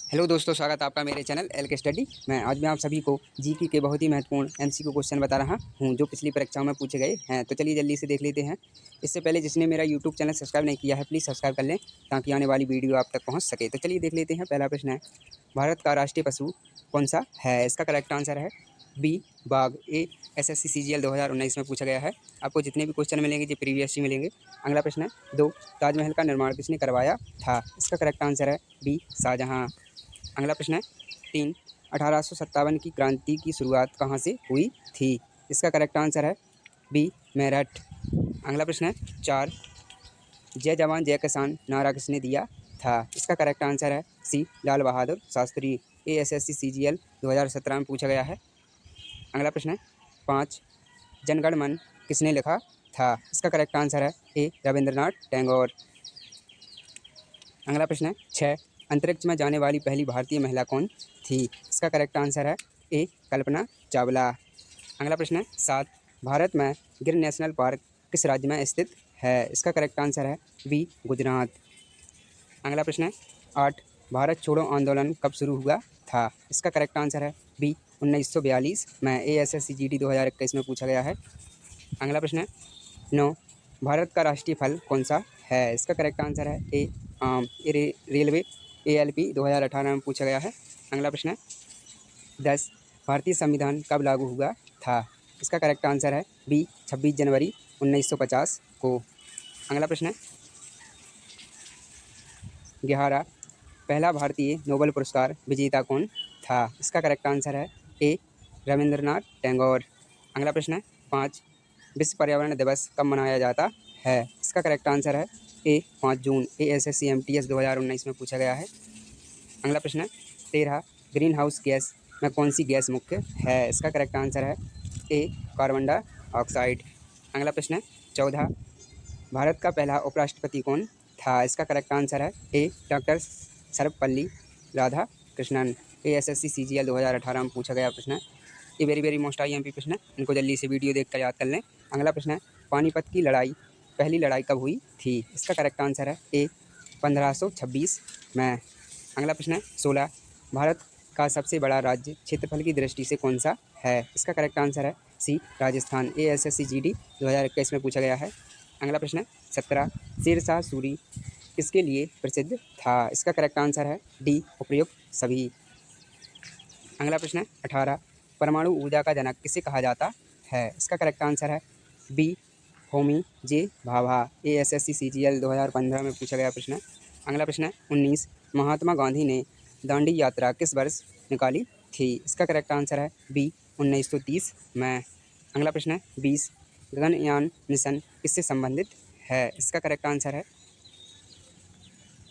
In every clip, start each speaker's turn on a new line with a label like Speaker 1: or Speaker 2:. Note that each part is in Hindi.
Speaker 1: हेलो दोस्तों, स्वागत है आपका मेरे चैनल एल के स्टडी में। आज मैं आप सभी को जीके के बहुत ही महत्वपूर्ण एमसीक्यू क्वेश्चन बता रहा हूं जो पिछली परीक्षाओं में पूछे गए हैं। तो चलिए जल्दी से देख लेते हैं। इससे पहले जिसने मेरा यूट्यूब चैनल सब्सक्राइब नहीं किया है प्लीज़ सब्सक्राइब कर लें ताकि आने वाली वीडियो आप तक पहुँच सके। तो चलिए देख लेते हैं। पहला प्रश्न है, भारत का राष्ट्रीय पशु कौन सा है? इसका करेक्ट आंसर है बी बाघ। ए एसएससी सीजीएल 2019 में पूछा गया है। आपको जितने भी क्वेश्चन मिलेंगे जो प्रीवियस ही मिलेंगे। अगला प्रश्न है, 2 ताजमहल का निर्माण किसने करवाया था? इसका करेक्ट आंसर है बी शाहजहाँ। अगला प्रश्न है, 3 1857 की क्रांति की शुरुआत कहाँ से हुई थी? इसका करेक्ट आंसर है बी मेरठ। अगला प्रश्न है, 4 जय जवान जय किसान नारा किसने दिया था? इसका करेक्ट आंसर है सी लाल बहादुर शास्त्री। ए एसएससी सीजीएल 2017 में पूछा गया है। अगला प्रश्न है, 5 जनगण मन किसने लिखा था? इसका करेक्ट आंसर है ए रविंद्रनाथ टैगोर। अगला प्रश्न है, 6 अंतरिक्ष में जाने वाली पहली भारतीय महिला कौन थी? इसका करेक्ट आंसर है ए कल्पना चावला। अगला प्रश्न है, 7 भारत में गिर नेशनल पार्क किस राज्य में स्थित है? इसका करेक्ट आंसर है बी गुजरात। अगला प्रश्न है, 8 भारत छोड़ो आंदोलन कब शुरू हुआ था? इसका करेक्ट आंसर है बी 1942 में। A S S C G D 2021 में पूछा गया है। अगला प्रश्न है, 9 भारत का राष्ट्रीय फल कौन सा है? इसका करेक्ट आंसर है ए आम। रेलवे ALP 2018 में पूछा गया है। अगला प्रश्न है, 10 भारतीय संविधान कब लागू हुआ था? इसका करेक्ट आंसर है बी 26 जनवरी 1950 को। अगला प्रश्न है, 11 पहला भारतीय नोबेल पुरस्कार विजेता कौन था? इसका करेक्ट आंसर है ए रविंद्रनाथ टैगोर। अगला प्रश्न है, 5 विश्व पर्यावरण दिवस कब मनाया जाता है? इसका करेक्ट आंसर है ए 5 जून। ASSC MTS 2019 में पूछा गया है। अगला प्रश्न है, 13 ग्रीन हाउस गैस में कौन सी गैस मुख्य है? इसका करेक्ट आंसर है ए कार्बन डाइऑक्साइड। अगला प्रश्न है, 14 भारत का पहला उपराष्ट्रपति कौन था? इसका करेक्ट आंसर है A doctor Sarvepalli Radhakrishnan. ASSC CGL 2018 में पूछा गया प्रश्न है। ये वेरी मोस्ट IMP प्रश्न है, इनको जल्दी से वीडियो देखकर याद कर लें। अगला प्रश्न है, पानीपत की लड़ाई पहली लड़ाई कब हुई थी? इसका करेक्ट आंसर है ए 1526 में। अगला प्रश्न है, 16 भारत का सबसे बड़ा राज्य क्षेत्रफल की दृष्टि से कौन सा है? इसका करेक्ट आंसर है सी राजस्थान। ASSC GD 2021 में पूछा गया है। अगला प्रश्न है, 17 शेरशाह सूरी किसके लिए प्रसिद्ध था? इसका करेक्ट आंसर है डी उपर्युक्त सभी। अगला प्रश्न है, 18 परमाणु ऊर्जा का जनक किसे कहा जाता है? इसका करेक्ट आंसर है बी होमी जे भाभा। ASSC CGL 2015 में पूछा गया प्रश्न है। अगला प्रश्न है, 19 महात्मा गांधी ने दांडी यात्रा किस वर्ष निकाली थी? इसका करेक्ट आंसर है बी 1930 में। अगला प्रश्न है, 20 गगनयान मिशन किससे संबंधित है? इसका करेक्ट आंसर है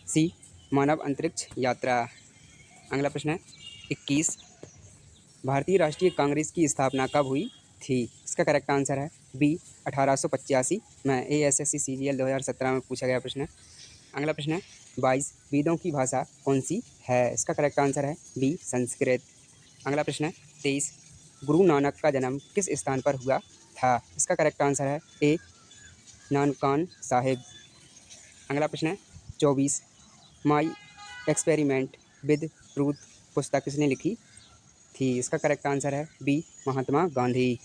Speaker 1: सी मानव अंतरिक्ष यात्रा। अगला प्रश्न है, 21 भारतीय राष्ट्रीय कांग्रेस की स्थापना कब हुई थी? इसका करेक्ट आंसर है बी 1885 में। ASSC CGL 2017 में पूछा गया प्रश्न है। अगला प्रश्न है, 22 वेदों की भाषा कौन सी है? इसका करेक्ट आंसर है बी संस्कृत। अगला प्रश्न है, 23 गुरु नानक का जन्म किस स्थान पर हुआ था? इसका करेक्ट आंसर है ए नानकान साहिब। अगला प्रश्न है, 24 माई एक्सपेरिमेंट विद ट्रूथ पुस्तक किसने लिखी थी? इसका करेक्ट आंसर है बी महात्मा गांधी।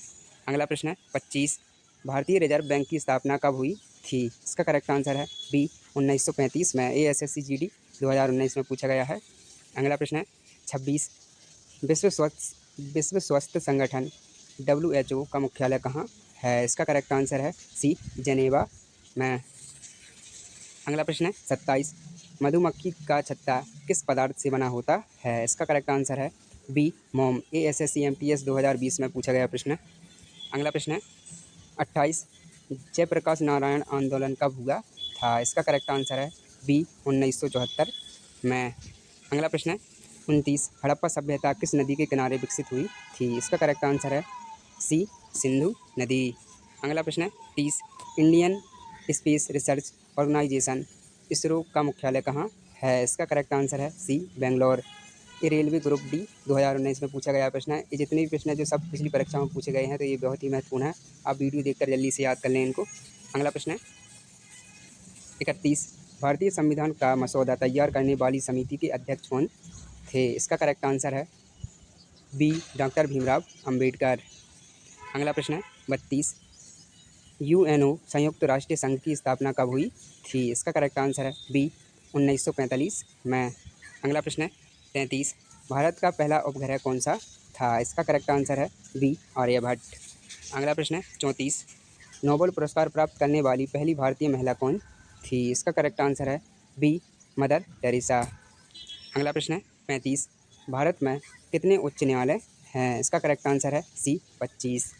Speaker 1: अगला प्रश्न है, 25 भारतीय रिजर्व बैंक की स्थापना कब हुई थी? इसका करेक्ट आंसर है बी 1935 में। ASSC GD 2019 में पूछा गया है। अगला प्रश्न है, 26 विश्व स्वास्थ्य संगठन WHO का मुख्यालय कहाँ है? इसका करेक्ट आंसर है सी जेनेवा में। अगला प्रश्न है, 27 मधुमक्खी का छत्ता किस पदार्थ से बना होता है? इसका करेक्ट आंसर है बी मोम। ASSC MTS 2020 में पूछा गया प्रश्न है। अगला प्रश्न है, 28 जयप्रकाश नारायण आंदोलन कब हुआ था? इसका करेक्ट आंसर है बी 1974 में। अगला प्रश्न है, 29 हड़प्पा सभ्यता किस नदी के किनारे विकसित हुई थी? इसका करेक्ट आंसर है सी सिंधु नदी। अगला प्रश्न है, 30 Indian space research organisation ISRO का मुख्यालय कहाँ है? इसका करेक्ट आंसर है सी बेंगलोर। ये रेलवे ग्रुप D 2019 में पूछा गया प्रश्न है। ये जितने भी प्रश्न हैं जो सब पिछली परीक्षा में पूछे गए हैं तो ये बहुत ही महत्वपूर्ण है। आप वीडियो देखकर जल्दी से याद कर लें इनको। अगला प्रश्न है, 31 भारतीय संविधान का मसौदा तैयार करने वाली समिति के अध्यक्ष कौन थे। इसका करेक्ट आंसर है बी डॉक्टर भीमराव अंबेडकर। अगला प्रश्न है 32, यूएनओ संयुक्त राष्ट्र संघ की स्थापना कब हुई थी? इसका करेक्ट आंसर है बी 1945 में। अगला प्रश्न है 33, भारत का पहला उपग्रह कौन सा था? इसका करेक्ट आंसर है बी आर्यभट्ट। अगला प्रश्न है 34, नोबेल पुरस्कार प्राप्त करने वाली पहली भारतीय महिला कौन थी? इसका करेक्ट आंसर है बी मदर टेरेसा। अगला प्रश्न है 35, भारत में कितने उच्च न्यायालय हैं? इसका करेक्ट आंसर है सी 25।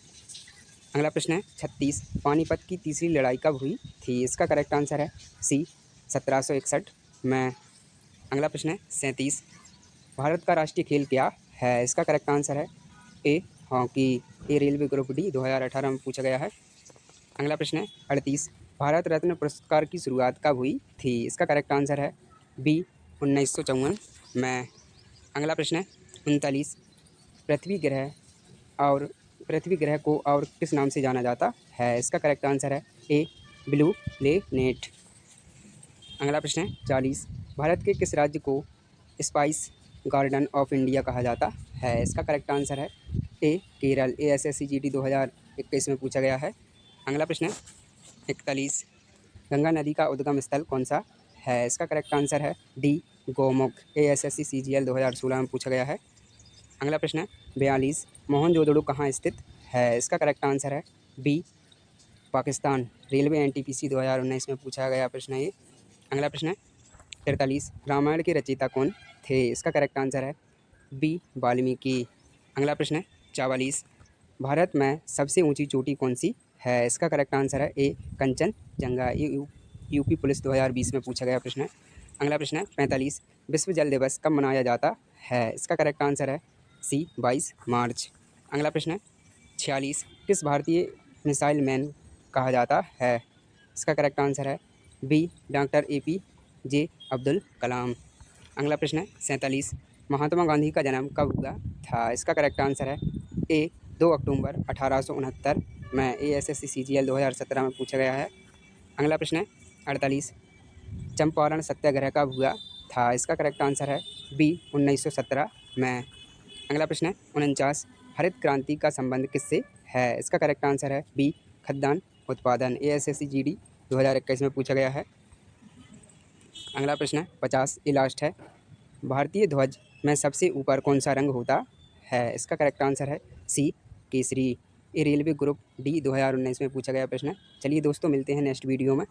Speaker 1: अगला प्रश्न है 36, पानीपत की तीसरी लड़ाई कब हुई थी? इसका करेक्ट आंसर है सी 1761 में। अगला प्रश्न है 37, भारत का राष्ट्रीय खेल क्या है? इसका करेक्ट आंसर है ए हॉकी। ये रेलवे ग्रुप डी 2018 में पूछा गया है। अगला प्रश्न है 38, भारत रत्न पुरस्कार की शुरुआत कब हुई थी? इसका करेक्ट आंसर है बी 1954 में। अगला प्रश्न है 39, पृथ्वी ग्रह पृथ्वी ग्रह को और किस नाम से जाना जाता है? इसका करेक्ट आंसर है ए ब्लू प्लेनेट। अगला प्रश्न है 40, भारत के किस राज्य को स्पाइस गार्डन ऑफ इंडिया कहा जाता है? इसका करेक्ट आंसर है ए केरल। ए SSCGD 2021 में पूछा गया है। अगला प्रश्न है 41, गंगा नदी का उद्गम स्थल कौन सा है? इसका करेक्ट आंसर है डी गोमुख। ए SSC CGL 2016 में पूछा गया है। अगला प्रश्न है 42, मोहनजोदड़ो कहाँ स्थित है? इसका करेक्ट आंसर है बी पाकिस्तान। रेलवे NTPC 2019 में पूछा गया प्रश्न है ये। अगला प्रश्न है 43, रामायण के रचयिता कौन थे? इसका करेक्ट आंसर है बी वाल्मीकि। अगला प्रश्न है 44, भारत में सबसे ऊंची चोटी कौन सी है? इसका करेक्ट आंसर है ए कंचनजंगा। ये यूपी पुलिस 2020 में पूछा गया प्रश्न है। अगला प्रश्न है 45, विश्व जल दिवस कब मनाया जाता है? इसका करेक्ट आंसर है सी 22 मार्च। अगला प्रश्न है 46, किस भारतीय मिसाइल मैन कहा जाता है? इसका करेक्ट आंसर है B doctor APJ Abdul Kalam. अगला प्रश्न है 47, महात्मा गांधी का जन्म कब हुआ था? इसका करेक्ट आंसर है ए 2 अक्टूबर 1869 में। ए SSC CGL 2017 में पूछा गया है। अगला प्रश्न है 48, चंपारण सत्याग्रह कब हुआ था? इसका करेक्ट आंसर है बी 1917 में। अगला प्रश्न है 49, हरित क्रांति का संबंध किससे है? इसका करेक्ट आंसर है बी खाद्यान्न उत्पादन। ए SSCGD 2021 में पूछा गया है। अगला प्रश्न है 50, ये लास्ट है, भारतीय ध्वज में सबसे ऊपर कौन सा रंग होता है? इसका करेक्ट आंसर है सी केसरी। ये रेलवे ग्रुप D 2019 में पूछा गया प्रश्न है। चलिए दोस्तों, मिलते हैं नेक्स्ट वीडियो में।